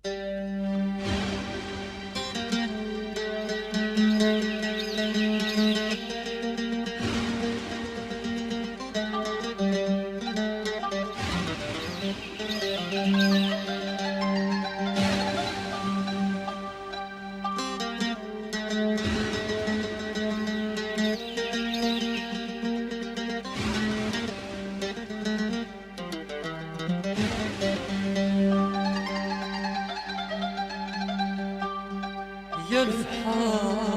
يا الفحار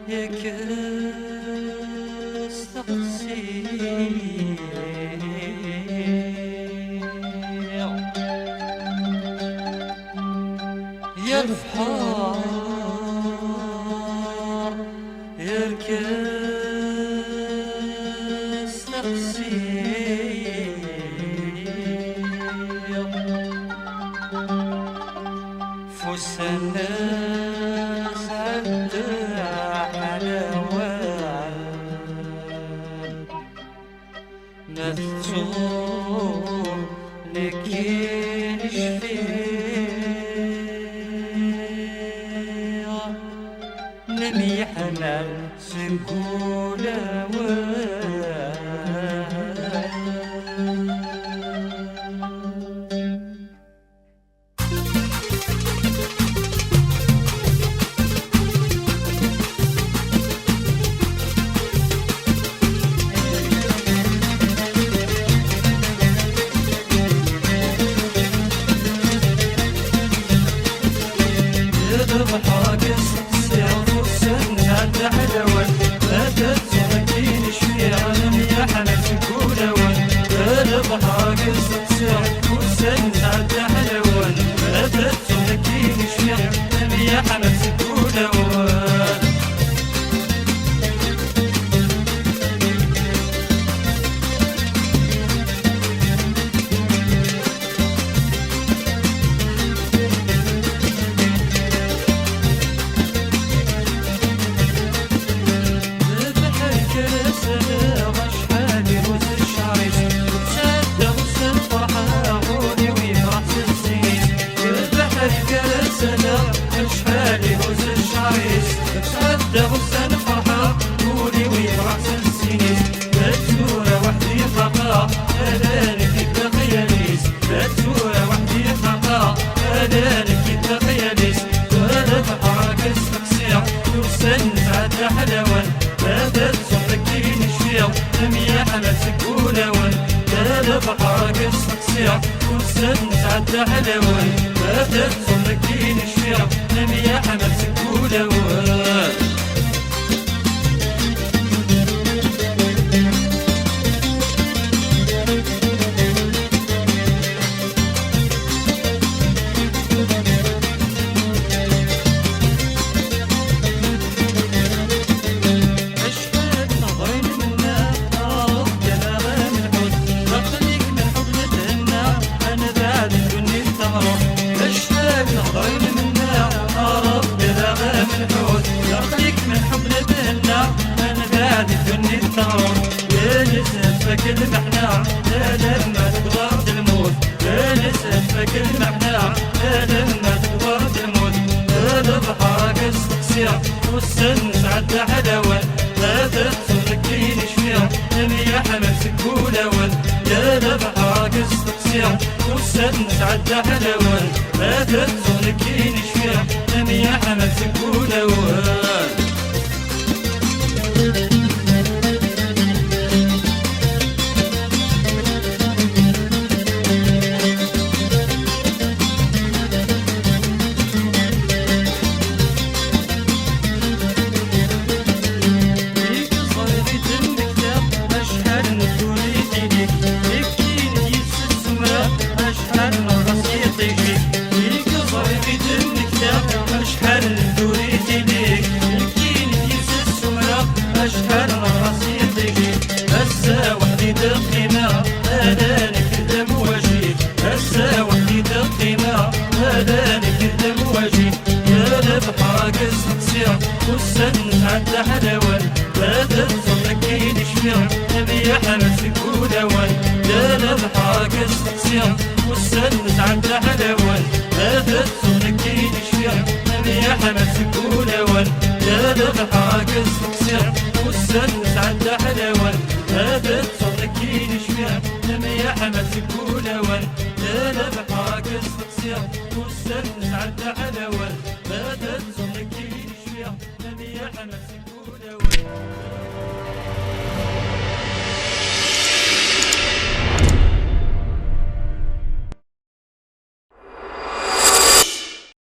يا كاس تقصير يا الفحار يا كاس تقصير فوس الناس عندها حلاوة نثور لكن شفيع نمي حنان سنقولها بحاجز سير فرسن عد حلوان لا تتزمكين شفيع لم يحمل سكولوان بحاجز سير فرسن عد حلوان لا تتزمكين شفيع لم يحمل سكولوان حلوان لا تتزمكين شفيع لم يحمل سكولوان لا بحاجز تقصيع فرسن تعدى حلوان لا تتزمكين شفيع لم يحمل سكولوان كل محنا لا لما تقدر الموت لا نسفك المحنا لا لما تقدر الموت لا بحاجز تقصيع والسن تعدى حلوان لا تتزمكين شفيع لم يحمل سكولوان لا بحاجز تقصيع والسن تعدى حلوان لا تتزمكين شفيع لم يحمل سكولوان تعدى حلوان لا تتزمكين شفيع نبي حمل سكولوان لا بحاكس سير والسن تعدى حلوان هذا الصنكين شفير نبي أحمد سكولوان هذا بحاكس سير والسن تعدى حلوان هذا الصنكين شفير نبي أحمد سكولوان هذا بحاكس سير والسن تعدى حلوان هذا الصنكين شفير نبي أحمد سكولوان